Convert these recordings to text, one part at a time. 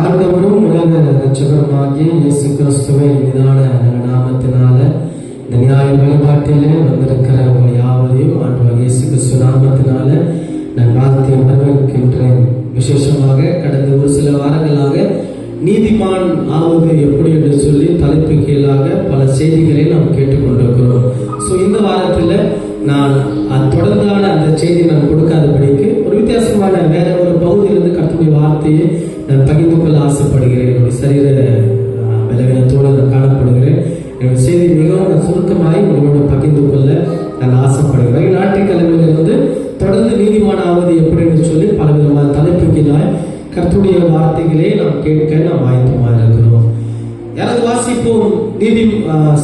ஆண்டவரும் உலக இரட்சகருமாகிய இயேசு கிறிஸ்துவின் இனிதான நாமத்தினால இந்த ஞாயிறு வழிபாட்டிலே வந்திருக்கிற உங்கள் யாவரையும் ஆண்டவர் இயேசு கிறிஸ்து நாமத்தினால நான் வாழ்த்தி வரவேற்கின்றேன். விசேஷமாக கடந்த ஒரு சில வாரங்களாக நீதிமான் ஆவது எப்படி என்று சொல்லி தலைப்பு கீழாக பல செய்திகளை நாம் கேட்டுக்கொண்டிருக்கிறோம். இந்த வாரத்தில் நான் தொடர்ந்தான அந்த செய்தி நான் கொடுக்காதபடிக்கு ஒரு வித்தியாசமான வேற ஒரு பகுதியிலிருந்து கர்த்தருடைய வார்த்தையை நான் பகிர்ந்து கொள்ள ஆசைப்படுகிறேன். என்னுடைய சரீர பலவீனத்தோடு நான் காணப்படுகிறேன். என்னுடைய செய்தி மிகவும் சுருக்கமாய் உங்களோடு பகிர்ந்து கொள்ள நான் ஆசைப்படுகிறேன். ஞாயிற்றுக்கிழமையிலிருந்து தொடர்ந்து நீதிமானாவது எப்படி என்று சொல்லி பலவிதமான தலைப்புகளாய் கர்த்தருடைய வார்த்தைகளே நாம் கேட்க நாம் ஆயத்தமாக இருக்கிறோம். யாராவது வாசிப்போம்.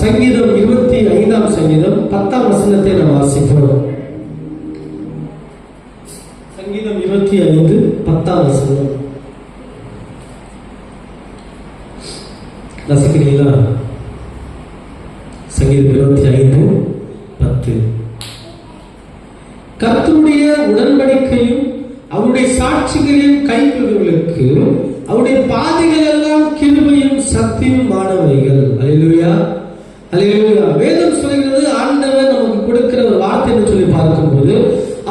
சங்கீதம் 25 சங்கீதம் 10 வசனத்தை நாம் வாசிப்போம். சங்கீதம் 25 10 வசனம் ரசிக்கிறீங்களா? சங்கீதம் 25 10. கர்த்தருடைய உடன்படிக்கையும் அவருடைய சாட்சிகளையும் கைக்கொள்வர்களுக்கு அவருடைய பாதைகள் எல்லாம் கிருபையும் சத்தியமானவைகள். அல்லேலூயா, அல்லேலூயா. வேதம் சொல்கிறது, ஆண்டவர் நமக்கு கொடுக்கிற ஒரு வார்த்தை என்று சொல்லி பார்க்கும்போது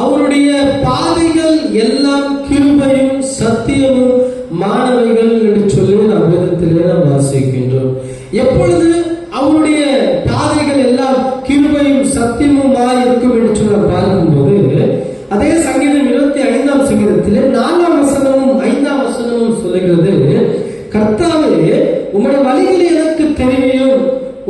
அவருடைய பாதைகள் எல்லாம் கிருபையும் சத்தியமும் மாணவைகள் என்று சொல்லி நாம் வேதத்திலே நாம் வாசிக்கின்றோம். எப்பொழுது அவருடைய பாதைகள் எல்லாம் கிருபையும் சத்தியமுமாய் இருக்கும் என்று சொல்லி பார்க்கும்போது அதே சங்கீதம் 25 சங்கீதத்திலே 4 வசனமும் 5 வசனமும் சொல்லுகிறது, கர்த்தாவே உமது வழிகளை எனக்கு தெரியும்,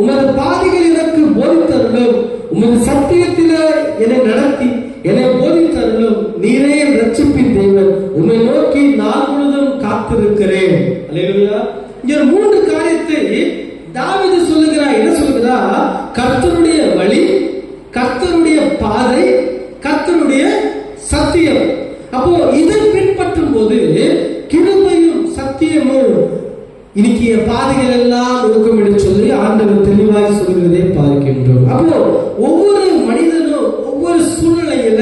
உமது பாதைகள் எனக்கு போதித்தருளும், உமது சத்தியத்திலே என்னை நடத்தி என்னை போதித்தருளும், நீரே என் ரட்சிப்பின் தேவன், உம்மை நோக்கி நாள் முழுதும் காத்திருக்கிறேன். அல்லேலூயா. இங்க 3 காரியத்தை தாவீது சொல்லுகிறார். என்ன சொல்லுகிறார்? கர்த்தருடைய வழி, கர்த்தருடைய பாதை, கர்த்தருடைய சத்தியம். அப்போ இதை பின்பற்றும் போது கிருபையும் சத்தியமும் இன்னைக்கு பாதைகள் எல்லாம் இருக்கும் என்று சொல்லி ஆண்டவர் தெளிவாய் சொல்கிறதை பார்க்கின்றோம். அப்போ ஒவ்வொரு மனிதனும் ஒவ்வொரு சூழ்நிலையில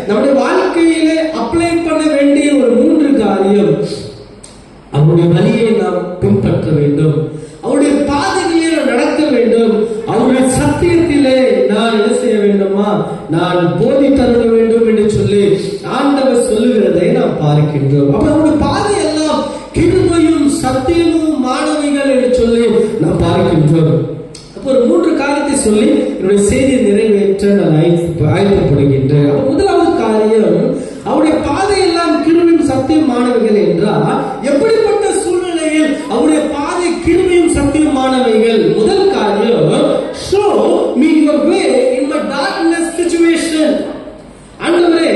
நம்முடைய வாழ்க்கையில அப்ளை பண்ண வேண்டிய ஒரு 3 காரியம். அவருடைய வழியை நாம் பின்பற்ற வேண்டும், அவருடைய பாதைகளிலே நடக்க வேண்டும், அவருடைய சத்தியத்திலே நான் என்ன செய்ய வேண்டுமா, நான் போதித்தருள வேண்டும் என்று சொல்லி ஆண்டவர் சொல்லுகிறதை நாம் பார்க்கின்றோம். அப்ப அவருடைய பாதை எல்லாம் கிருபையும் சத்தியமும் மாணவிகள் என்று சொல்லி நாம் பார்க்கின்றோம். அப்போ ஒரு 3 காரியத்தை சொல்லி என்னுடைய செய்தியை நிறைவேற்ற நான் ஆயத்தப்படுகின்றேன். அப்ப முதலாவது காரியம், அவருடைய பாதை எல்லாம் கிருபையும் சத்தியம் மாணவிகள் என்றால் எப்படிப்பட்ட சூழ்நிலையில் அவருடைய பாதை கிருபையும் சத்தியம் மாணவிகள்? முதல் காரியம், show me your way in my darkness situation. ஆண்டவரே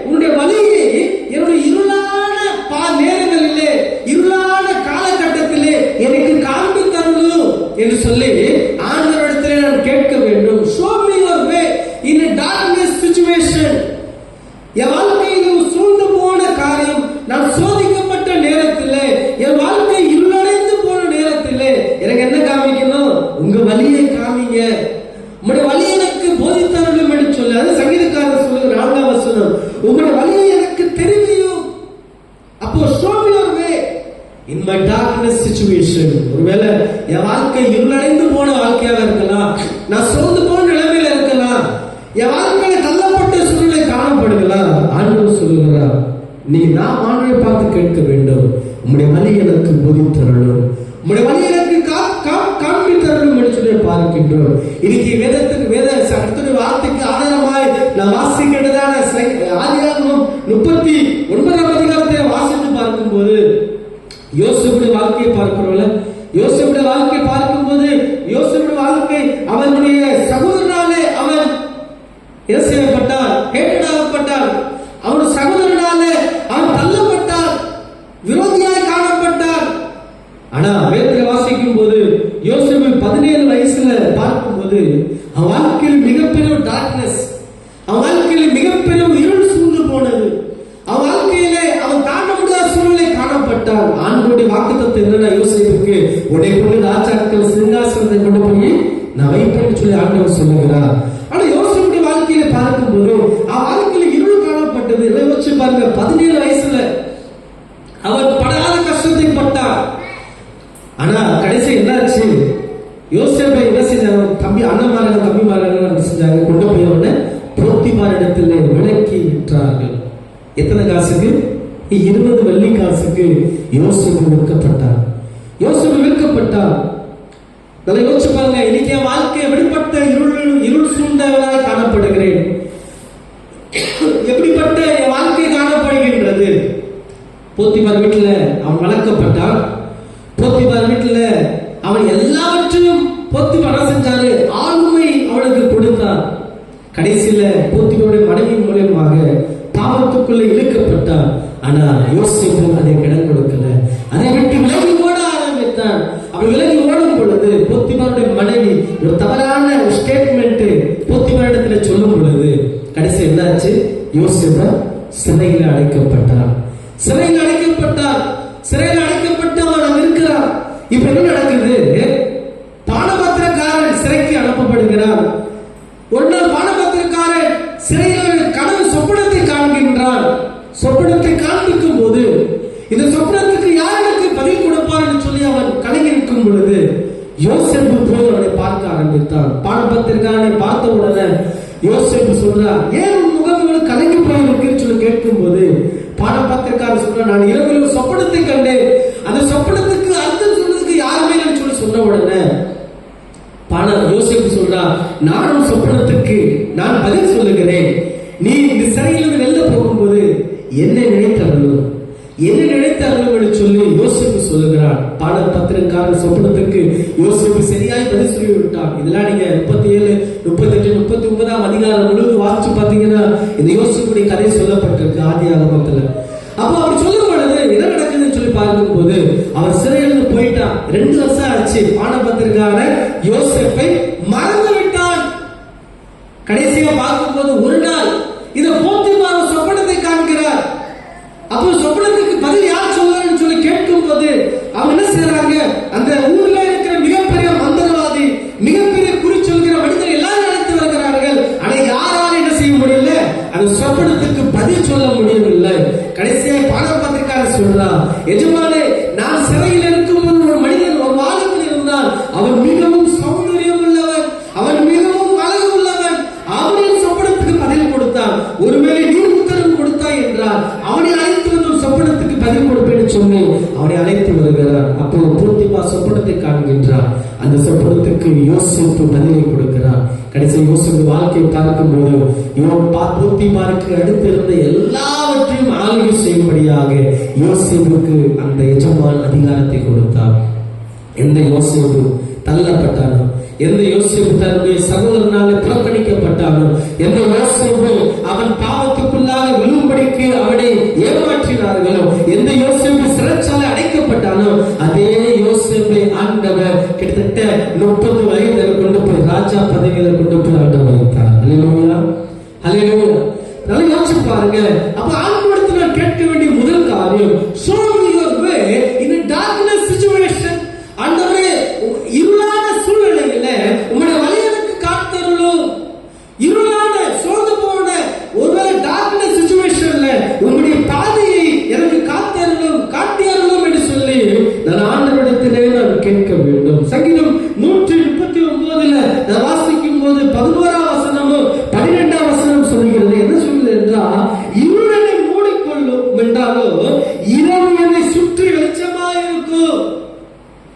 உன்னுடைய வழியை என்னுடைய இருளான நேரங்களிலே, இருளான காலகட்டத்திலே எனக்கு காண்பி தரணும் என்று சொல்லி ஆண்டவரிடத்திலே நான் கேட்க வேண்டும். show me your way in a darkness situation. என் வாழ்க்கையில் சூழ்ந்து போன காரியம், நான் சோதிக்கப்பட்ட நேரத்திலே, என் வாழ்க்கை இருளடைந்து போன நேரத்திலே எனக்கு என்ன காமிக்கணும்? உங்க வழியை காமிங்க, உங்களுடைய வழி எனக்கு போதித்தருளும் என்று சொல்லி. அது சங்கீதக்காரர் சொல்லுகிற 4 வசனம், உங்களுடைய வழியை எனக்கு தெரியும். அப்போ show me your way in my darkness situation. ஒருவேளை என் வாழ்க்கை இருளடைந்து போன வாழ்க்கையாக இருக்கலாம், நான் சோர்ந்து போன நிலைமையில இருக்கலாம், என் வாழ்க்கையில தள்ளப்பட்ட சூழ்நிலை காணப்படுகிறார். ஆண்டவர் சொல்லுகிறார், நீ நாம் ஆண்டவரை பார்த்து கேட்க வேண்டும், உம்முடைய வழி எனக்கு போதித்தருளும், உம்முடைய வழி எனக்கு காண்பித்தருளும் என்று சொல்லி பார்க்கின்றோம். இன்னைக்கு வேத கர்த்தருடைய வார்த்தைக்கு ஆதாரமாய் நான் வாசிக்கிறதான ஆதியாகமம் 39 அதிகாரத்தை வாசித்து பார்க்கும்போது யோசேப்புடைய வாழ்க்கையை பார்க்கிறோம்ல. யோசேப்புடைய வாழ்க்கையை பார்க்கும்போது யோசேப்புடைய வாழ்க்கை அவனுடைய சகோதரனாலே அவன் என்ன செய்யப்பட்டார்? கேட்டாகப்பட்டார். அவன் சகோதரனாலே அவன் தள்ளப்பட்டார், விரோதியாய் காணப்பட்டார். ஆனா வேதத்தை வாசிக்கும் போது யோசேப்பு 17 வயசுல பார்க்கும்போது அவன் வாழ்க்கையில் மிகப்பெரிய டார்க்னஸ், அவன் வாழ்க்கையில் மிகப்பெரிய இருள் சூழ்ந்து போனது, அவன் வாழ்க்கையிலே அவன் தாண்ட முடியாத சூழ்நிலை காணப்பட்டார். ஆண்டவருடைய வாக்குத்தத்தம் என்னன்னா, யோசேப்புக்கு உடைய கொண்டு ராஜாக்கள் சிங்காசனத்தை கொண்டு போய் நான் வைப்பேன்னு சொல்லி ஆண்டவர் சொல்லுகிறார். ஆனா யோசேப்புடைய வாழ்க்கையில பார்க்கும்போது அவன் வாழ்க்கையில இருள் காணப்பட்டது. வச்சு பாருங்க, 17 வயசுல அவன் படாத அழைக்கப்பட்டார். ஆனா கடைசி என்னாச்சு? யோசேப்பை என்ன செஞ்சாங்க? தம்பி அண்ணன்மார்கள் தம்பிமார்கள் என்ன செஞ்சாங்க? கொண்டு போய் அவனை போத்திபார் இடத்துல விலக்கி விற்றார்கள். எத்தனை காசுக்கு? 20 வெள்ளி காசுக்கு யோசேப்பு விற்கப்பட்டார். யோசேப்பு விற்கப்பட்டார். நல்லா யோசிச்சு பாருங்க. இன்னைக்கு என் வாழ்க்கை எப்படிப்பட்ட இருள் சூழ்ந்தவனாக காணப்படுகிறேன்? எப்படிப்பட்ட என் வாழ்க்கை காணப்படுகின்றது? போத்திபார் வீட்டுல அவன் வளர்க்கப்பட்டான். போத்திபார் வீட்டுல அவன் எல்லாவற்றையும் போத்திபார் செஞ்சாரு, ஆளுமை அவனுக்கு கொடுத்தான். கடைசியில போத்திபாருடைய மனைவி மூலமாக பாவத்துக்குள்ள இழுக்கப்பட்டான். ஆனா யோசேப்பு அதை இடம் கொடுக்கல. அதை விட்டு விலகி ஓட ஆரம்பித்தான். அவன் விலகி ஓடும் பொழுது போத்திபாருடைய மனைவி ஒரு தவறான ஸ்டேட்மெண்ட் போத்திபாரிடத்துல சொல்லும் பொழுது கடைசி என்னாச்சு? யோசேப்பு சிறையில் அடைக்கப்பட்டார். சிறையில் அடைக்கப்பட்டார். சிறையில் அடைக்கப்பட்டு அவன் இருக்கிறான். இப்ப என்ன நடக்குது? பானபாத்திரக்காரன் சிறைக்கு அனுப்பப்படுகிறான். ஒரு நாள் பானபாத்திரக்காரன் சிறையில் கனவு சொப்பனத்தை காண்கின்றான். சொப்பனத்தை காண்பிக்கும் போது இந்த சொப்பனத்துக்கு யாருக்கு பதில் கொடுப்பார் என்று சொல்லி அவன் கலங்கி நிற்கும் பொழுது யோசேப்பு போய் அவனை பார்க்க ஆரம்பித்தான். பானபாத்திரக்காரனை பார்த்த உடனே யோசேப்பு சொல்றார், ஏன் உன் முகம் கலங்கி போய் இருக்குன்னு சொல்லி கேட்கும் போது பானபாத்திரக்காரன் சொல்ற, நான் இரவில் ஒரு சொப்பனத்தை கண்டேன். அந்த சொப்பனத்துக்கு அர்த்தம் சொல்றதுக்கு யாருமே சொல்லி சொன்ன உடனே யோசேப்பு சொல்றா, நானும் சொப்பனத்துக்கு நான் பதில் சொல்லுகிறேன். நீ இந்த சிறையிலிருந்து வெளில போகும்போது என்னை நினைத்தவர்களும் என்று சொல்லி யோசேப்பு சொல்லுகிறான். பானபாத்திரக்காரன் சொப்பனத்துக்கு யோசேப்பு சரியாய் பதில் சொல்லி விட்டான். இதெல்லாம் நீங்க 37, 38, 39 அதிகாரம் முழுவதும் வாசிச்சு பாத்தீங்கன்னா இந்த யோசேப்புடைய கதை சொல்லப்பட்டிருக்கு ஆதியாகமத்துல. அப்போ அப்படி சொல்லும் பொழுது என்ன நடக்குதுன்னு சொல்லி பார்க்கும் போது அவன் சிறையிலிருந்து போயிட்டான். 2 வருஷம் ஆச்சு. பானபாத்திரக்காரன் யோசேப்பை மறந்து விட்டான். கடைசியா பார்க்கும் போது ஒரு நாள் இத போத்திபார் சொப்பனத்தை காண்கிறார். அப்போ சொப்பனத்துக்கு பதில் யார் சொல்றான்னு சொல்லி கேட்கும் போது அவங்க என்ன செய்யறாங்க? அந்த ஊர்ல இருக்கிற மிகப்பெரிய மந்திரவாதி, மிகப்பெரிய குறி சொல்கிற மனிதர் எல்லாரும் அழைத்து வருகிறார்கள். ஆனா யாரால என்ன செய்ய முடியல? அந்த சொப்பனத்துக்கு பதில் சொல்ல முடியவில்லை. கடைசியா பானபாத்திரக்காரன் சொல்றான், எஜமானே, நான் சிறையில் இருக்கும்போது ஒரு மனிதன், ஒரு வாலிபன் இருந்தான். அவன் மிகவும் சௌந்தரியம் உள்ளவன், அவன் மிகவும் அழகு உள்ளவன். அவனின் சொப்பனத்துக்கு பதில் கொடுத்தான். ஒருவேளை நீ உத்தரவு கொடுத்தாய் என்றால் அவனை அழைத்து வந்து சொப்பனத்துக்கு பதில் கொடுப்பேன்னு சொல்லி அவனை அழைத்து வருகிறார். அப்போ போத்திபார் சொப்பனத்தை காண்கின்றார். அந்த சொப்பனத்துக்கு யோசேப்பு பதிலை கொடுக்கிறார். கடைசி யோசேப்பு வாழ்க்கையை பார்க்கும்போது போத்திபாருக்கு அடுத்து இருந்த எல்லாவற்றையும் ஆளுகை செய்யும்படியாக யோசேப்புக்கு அந்த எஜமான் அதிகாரத்தை கொடுத்தார். எந்த யோசேப்பு தள்ளப்பட்டானோ, எந்த யோசேப்பு தன்னுடைய சகோதரனால புறக்கணிக்கப்பட்டானோ, எந்த யோசேப்பு அவன் பாவத்துக்குள்ளாக விழும்படிக்கு அவனை ஏமாற்றினார்களோ, எந்த யோசேப்பு சிறைச்சாலை அடைக்கப்பட்டானோ, அதே யோசேப்பை ஆண்டவர் கிட்டத்தட்ட 30 வயதில் கொண்டு போய் ராஜா பதவியில கொண்டு போய் ஆண்டவர் வைத்தார். அல்லேலூயா, அல்லேலூயா. நல்லா யோசிச்சு பாருங்க. அப்ப ஆண்டவரிடத்துல கேட்க வேண்டிய முதல் காரியம், show me your way in a darkness situation. ஆண்டவரே, இருளான சூழ்நிலையில உங்களுடைய வழி எனக்கு காட்டருளும். இருளான சோர்ந்து போன ஒருவேளை டார்க்னஸ் சிச்சுவேஷன்ல உங்களுடைய பாதையை எனக்கு காட்டியருளும் என்று சொல்லி நான் ஆண்டவரிடத்திலே நான் கேட்க வேண்டும். சங்கீதம் 139 நான் வாசிக்கும் போது 11ஆம் வசனமும் 12ஆம் வசனம் சொல்கிறது. என்ன சொல்லுது என்றால், இருளனை மூடிக்கொள்ளும் என்றாலோ இரவு என்னை சுற்றி வெளிச்சமாயிருக்கும்.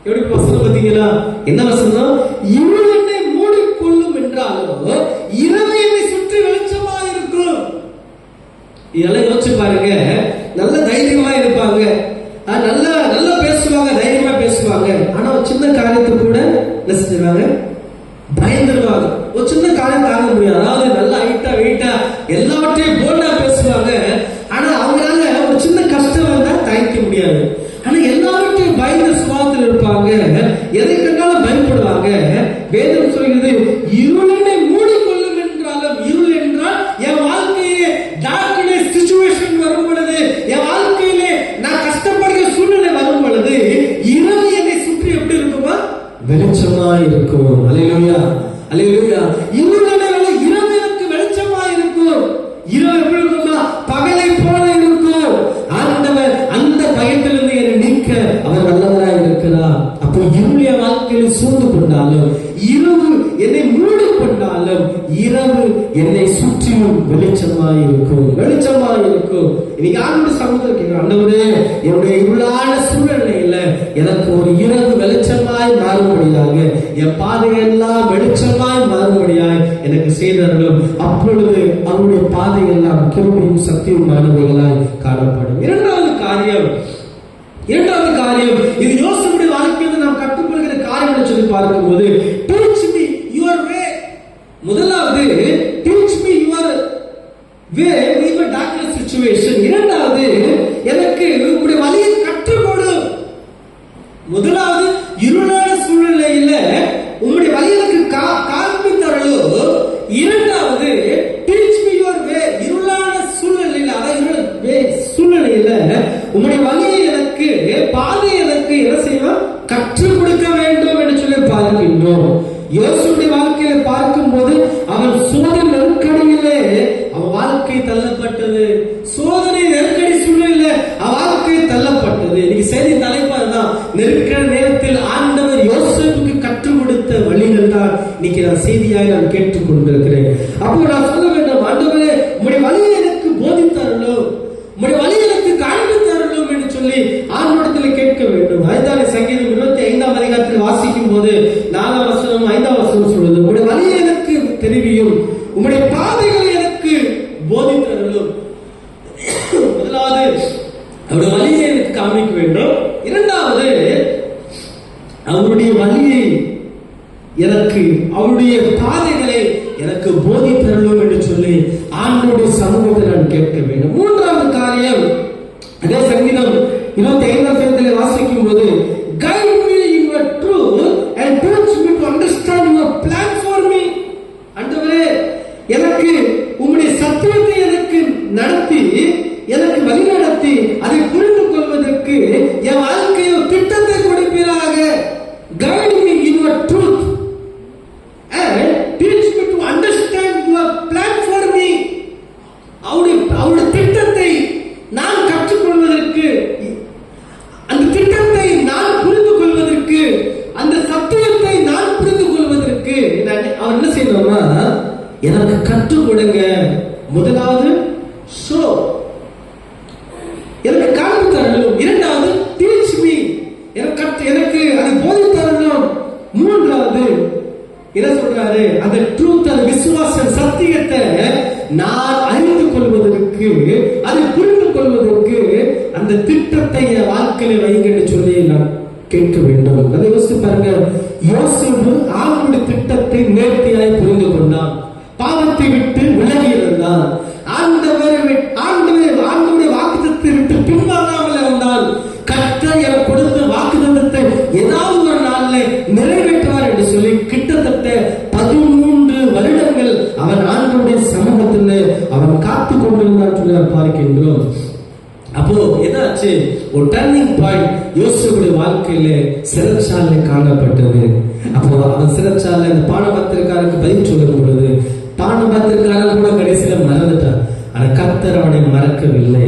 எப்படி வசனம் பார்த்தீங்களா? என்ன வசனம்? இருள் என்னை மூடிக்கொள்ளும் என்றாலும் இரவு என்னை சுற்றி வெளிச்சமா இருக்கும். இதெல்லாம் யோசிச்சு பாருங்க. நல்ல தைரியமா இருப்பாங்க, நல்லா பேசுவாங்க, தைரியமா பேசுவாங்க. ஆனா ஒரு சின்ன காரியத்தை கூட என்ன செஞ்சிருவாங்க? பயந்துருவாங்க. ஒரு சின்ன காரியம் தாங்க முடியாது. அதாவது நல்லா ஹைட்டா வெயிட்டா எல்லாவற்றையும் போல்டா பேசுவாங்க. ஆனா அவங்களால ஒரு சின்ன கஷ்டம் வந்தா தாங்கிக்க முடியாது. ஆனா எல்லாவற்றையும் பயந்த சுபாவத்தில் இருப்பாங்க. எதை கண்டாலும் பயப்படுவாங்க. வேதம் சொல்கிறது, இருளனை மூடிக்கொள்ளும் என்றாலும், இருள் என்றால் என் வாழ்க்கையிலே டார்க்னஸ் சிச்சுவேஷன் வரும் பொழுது, என் வாழ்க்கையிலே நான் கஷ்டப்படுகிற சூழ்நிலை வரும் பொழுது இரவு என்னை சுற்றி எப்படி இருக்குமா? வெளிச்சமா இருக்கும். அல்லேலூயா, அல்லேலூயா. இருளனை இரவு எனக்கு வெளிச்சமா இருக்கும். இரவு எப்படி இருக்குமா? பகலை போல இருக்கும். ஆண்டவர் அந்த பயத்திலிருந்து என்னை நீக்க அவர் சூழ்ந்து கொண்டாலும், இரவு என்னை மூடி கொண்டாலும், இரவு என்னை சுற்றிலும் வெளிச்சமாய் இருக்கும், வெளிச்சமாய் இருக்கும். இன்னைக்கு ஆண்டோட சமூகத்தில் கேட்கிறேன், ஆண்டவரே என்னுடைய இருளான சூழ்நிலையில எனக்கு ஒரு இரவு வெளிச்சமாய் மாறும்படியாக, என் பாதையெல்லாம் வெளிச்சமாய் மாறும்படியாய் எனக்கு செய்தார்களும். அப்பொழுது அவருடைய பாதையெல்லாம் கிருபையும் சத்தியமானவைகளாய் காணப்படும். இரண்டாவது காரியம், இது யோசேப்புடைய வாழ்க்கையில் நாம் கற்றுக்கொள்கிற காரியம் சொல்லி பார்க்கும்போது, teach me your way. முதலாவது teach me your way in a darkness situation. இரண்டாவது எனக்கு உங்களுடைய வழியை கற்றுக்கொடு. முதலாவது இருளான சூழ்நிலையில உங்களுடைய வழி எனக்கு காண்பித்தரலோ. இரண்டாவது teach me your way. இருளான சூழ்நிலையில, அதாவது சூழ்நிலையில உங்களுடைய வழியை எனக்கு, பாதை எனக்கு என்ன செய்வோம், கற்றுக் கொடுக்க வேண்டும் என்று சொல்லி பார்க்கின்றோம். யோசேப்புடைய வாழ்க்கையில பார்க்கும்போது அவன் சோதனை நெருக்கடியிலே அவன் வாழ்க்கை தள்ளப்பட்டது. சோதனை நெருக்கடி சூழ்நிலையில அவன் வாழ்க்கை தள்ளப்பட்டது. இன்னைக்கு செய்தி தலைப்பா தான், நெருக்கடி நேரத்தில் ஆண்டவர் யோசேப்புக்கு கற்றுக் கொடுத்த வழிகள் தான் இன்னைக்கு நான் செய்தியாய் நான் கேட்டுக் கொண்டிருக்கிறேன். அப்போ நான் சொல்ல வேண்டும், ஆண்டவரே உங்களுடைய வழியை எனக்கு போதித்தார்களோ, உங்களுடைய வழி எனக்கு காண்பித்தார்களும் என்று சொல்லி ஆண்டவரிடத்தில் கேட்க வேண்டும். அதுதான் சங்கீதம் 25ஆம் அதிகாரத்தில் வாசிக்கும் போது 4ஆம் வசனம் 5ஆம் வசனம் சொல்வது, உங்களுடைய வழியை எனக்கு தெரிவியும், உங்களுடைய பாதைகளை எனக்கு போதித்தார்களும். முதலாவது அவருடைய வழியை எனக்கு காண்பிக்க வேண்டும். இரண்டாவது அவருடைய வழியை எனக்கு, அவருடைய பாதைகளை எனக்கு போதித்தருளும் என்று சொல்லி ஆண்டவருடைய சமூகத்தில் நான் கேட்க வேண்டும். மூன்றாவது காரியம், அதே சங்கீதம் 25ஆம் அதிகாரத்தில் வாசிக்கும் போது, guide me in your truth and teach me to understand your plan for me. ஆண்டவரே எனக்கு உம்முடைய சத்தியத்தை எனக்கு நடத்தி, எனக்கு வழி நடத்தி, அதை புரிந்து கொள்வதற்கு என் வாழ்க்கையில் திட்டத்தை கொடுப்பீராக. guide me in your truth and teach me to understand your plan for me. அவருடைய திட்டத்தை நான் கற்றுக்கொள்வதற்கு, அந்த திட்டத்தை நான் புரிந்து கொள்வதற்கு, அந்த சத்தியத்தை நான் புரிந்து கொள்வதற்கு அவர் என்ன செய்யணும்னா, எனக்கு கற்றுக் கொடுங்க. முதலாவது ஷோ, எனக்கு காண்பு தரணும். இரண்டாவது டீச் மீ, எனக்கு அதை போதி தரணும். மூன்றாவது என்ன சொல்றாரு, அந்த ட்ரூத், அந்த விசுவாசம், சத்தியத்தை நான் அறிந்து கொள்வதற்கு, அதை புரிந்து கொள்வதற்கு அந்த திட்டத்தை என் வாழ்க்கையில வைங்க என்று சொல்லி நான் கேட்க வேண்டும். அதை யோசித்து பாருங்க, யோசேப்பு ஆண்டவருடைய திட்டத்தை நேர்த்தியாய் புரிந்து கொண்டான், பாவத்தை விட்டு விலகி இருந்தான், ஆண்டவருடைய வாக்குத்தத்தை விட்டு பின்வாங்காமல் இருந்தான். கர்த்தர் எனக்கு கொடுத்த வாக்குத்தத்தை ஏதாவது ஒரு நாள்ல நிறைவேற்றுவார் என்று சொல்லி கிட்டத்தட்ட 13 வருடங்கள் அவன் ஆண்டவருடைய சமூகத்தில் அவன் காத்து கொண்டிருந்தான் சொல்லி பார்க்கின்றோம். அப்போ என்னாச்சு, ஒரு டர்னிங் பாயிண்ட் யோசேப்புடைய வாழ்க்கையில சிறைச்சாலை காணப்பட்டது. அப்போ அவன் சிறைச்சாலை இந்த பானபாத்திரக்காரருக்கு பதில் சொல்லும் பொழுது, பானபாத்திரக்காரன் கூட கடைசியில மறந்துட்டான். ஆனா கர்த்தர் அவனை மறக்கவில்லை.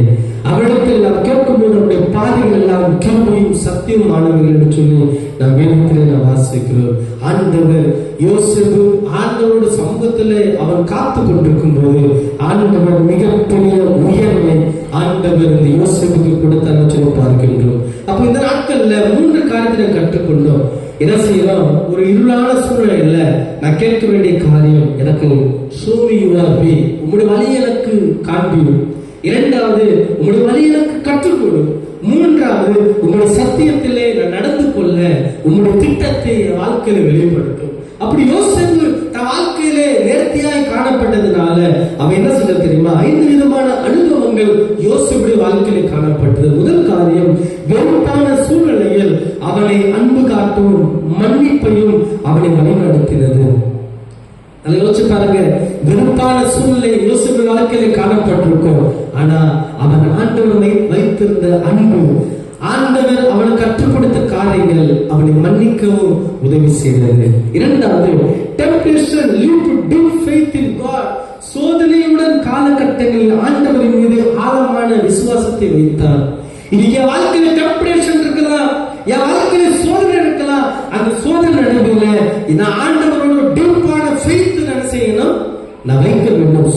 அவனிடத்தில் நாம் கேட்கும்போது அவருடைய பாதைகள் எல்லாம் கிருபையும் சத்தியமானவர்கள் என்று சொல்லி நாம் வேதத்திலே நாம் வாசிக்கிறோம். ஆண்டவர் யோசேப்பு ஆண்டவருடைய சமூகத்திலே அவன் காத்து கொண்டிருக்கும் போது ஆண்டவர் மிகப்பெரிய உயர்வை ஆண்டவர் இந்த யோசேப்புக்கு கொடுத்தான்னு சொல்லி பார்க்கின்றோம். அப்போ இந்த நாட்கள்ல 3 காரியத்தை கற்றுக்கொண்டோம். என்ன செய்யறோம், ஒரு இருளான சூழ்நிலையில நான் கேட்க வேண்டிய காரியம், எனக்கு சோமி யுவாபி, உங்களுடைய வழி எனக்கு காண்பியும். இரண்டாவது, உங்களுடைய வழி எனக்கு கற்றுக்கொடு. மூன்றாவது, உங்களுடைய சத்தியத்திலே நான் நடந்து கொள்ள உங்களுடைய திட்டத்தை என் வாழ்க்கையில வெளிப்படுத்தும். அப்படி யோசேப்பு தன் வாழ்க்கையிலே நேர்த்தியாய் காணப்பட்டதுனால அவன் என்ன சொல்ல தெரியுமா, 5 விதமான அனுபவங்கள் யோசேப்புடைய வாழ்க்கையிலே காணப்பட்டது. முதல் காரியம், வெறுப்பான சூழ்நிலையில் அவனை அன்பு காட்டும் மன்னிப்பையும் அவனை வழிநடத்தினது. அதை யோசிச்சு பாருங்க, வெறுப்பான சூழ்நிலை யோசேப்பு வாழ்க்கையில காணப்பட்டிருக்கும். ஆனா அவன் ஆண்டவனை வைத்திருந்த அன்பு, ஆண்டவர் அவனுக்கு கற்றுக் கொடுத்த காரியங்கள் அவனை மன்னிக்கவும் உதவி செய்தது. இரண்டாவது, temptation lead to deep faith in God. சோதனையுடன் காலகட்டங்களில் ஆண்டவரின் மீது ஆழமான விசுவாசத்தை வைத்தார். இன்னைக்கு என் வாழ்க்கையில டெம்ப்டேஷன் இருக்கலாம், என் வாழ்க்கையில சோதனை இருக்கலாம். அந்த சோதனை வாழ்க்கையில இந்த ஆண்டவரோட டீப்பான ஃபெய்த் என்ன செய்யணும்? நான் வைக்க வேண்டும்.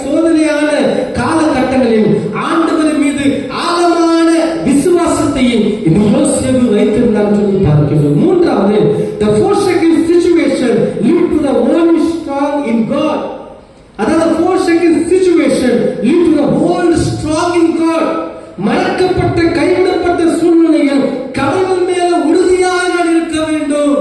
சோதனையான காலகட்டங்களில் ஆண்டவர் மீது ஆழமான விசுவாசத்தையும் இந்த யோசேப்பு வைத்திருந்தார் சொல்லி பார்க்கிறோம். மூன்றாவது, the forsaken situation lead to the whole strong in God. அதாவது forsaken situation lead to the whole strong in God. மறக்கப்பட்ட கைவிடப்பட்ட சூழ்நிலையில் கடவுள் மேல உறுதியாக இருக்க வேண்டும்.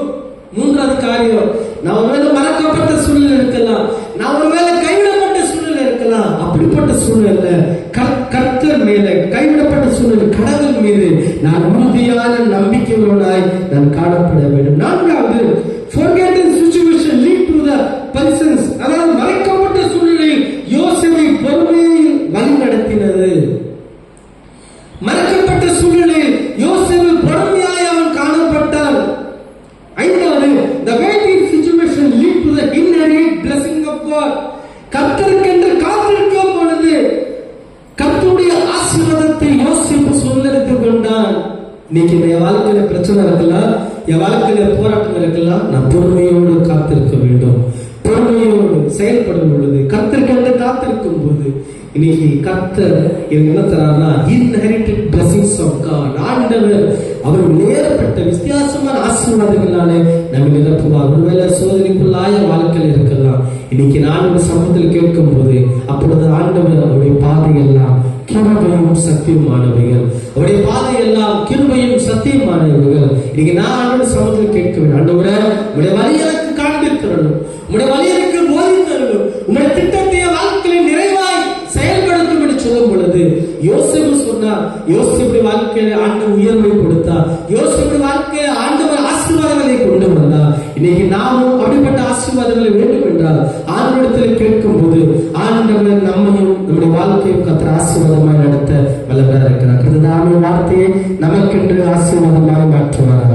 மூன்றாவது காரியம், நான் ஒருவேளை மறக்கப்பட்ட சூழ்நிலை இருக்கலாம், நான் ஒருவேளை கைவிடப்பட்ட சூழ்நிலை இருக்கலாம். அப்படிப்பட்ட சூழ்நிலை கர்த்தர் மேல, கைவிடப்பட்ட சூழ்நிலை கடவுள் மீது நான் உறுதியான நம்பிக்கையுள்ளவனாய் நான் காணப்பட வேண்டும். நான்காவது, forgotten situation lead to the persons. அதாவது மறைக்கப்பட்ட சூழ்நிலையில் யோசேப்பை பொறுமையில் வழி நடத்தினது. மறைக்கப்பட்ட சூழ்நிலையில் யோசேப்பு பொறுமையாய் அவன் காணப்பட்டான். ஐந்தாவது, the waiting situation lead to the inherent blessing of God. கர்த்தருக்கென்று காத்திருக்கும் பொழுது கர்த்தருடைய ஆசீர்வாதத்தை யோசேப்பு சுதந்திரித்துக் கொண்டான். இன்னைக்கு என் வாழ்க்கையில பிரச்சனை இருக்கலாம், என் வாழ்க்கையில போராட்டம் இருக்கலாம், நான் பொறுமையோடு காத்திருக்க வேண்டும். பொறுமையோடு செயல்படும் பொழுது, கர்த்தருக்கென்று காத்திருக்கும் போது, இன்னைக்கு கர்த்தர் என்ன தரார்னா inherited blessings of God. ஆண்டவர் அவர் நேரப்பட்ட வித்தியாசமான ஆசீர்வாதங்களாலே நம்ம நிரப்புவார். ஒருவேளை சோதனைக்குள்ளாய வாழ்க்கையில் இருக்கலாம். இன்னைக்கு நான் ஒரு சமூகத்தில் கேட்கும் போது அப்பொழுது ஆண்டவர் அவருடைய பாதையெல்லாம் கிருபையும் சத்தியமானவைகள், அவருடைய பாதையெல்லாம் கிருபையும் சத்தியமானவைகள். இன்னைக்கு நான் ஆண்டவர் சமூகத்தில் கேட்க வேண்டும், ஆண்டவரே உங்களுடைய வழி எனக்கு காண்பித்தரணும், உங்களுடைய வழி எனக்கு போதித்தரணும், உங்களுடைய திட்டத்தை வாழ்க்கையில் நிறைவாய் செயல்படுத்தும் என்று சொல்லும் பொழுது யோசேப்பு சொன்னார். யோசேப்பு வாழ்க்கையில ஆண்டவர் உயர்வை கொடுத்தார். யோசேப்பு வாழ்க்கையில ஆண்டவர் ஆசீர்வாதங்களை கொண்டு வந்தார். இன்னைக்கு நாமும் அப்படிப்பட்ட ஆசீர்வாதங்களை வேண்டும் என்றால் ஆண்டவரிடத்தில் கேட்கும் போது ஆண்டவர் நம்மையும் நம்முடைய வாழ்க்கையும் கர்த்தர் ஆசீர்வாதமாய் நடத்த வல்லவராக இருக்கிறார். கர்த்தர் வார்த்தையை நமக்கென்று ஆசீர்வாதமாய் மாற்றுவார்.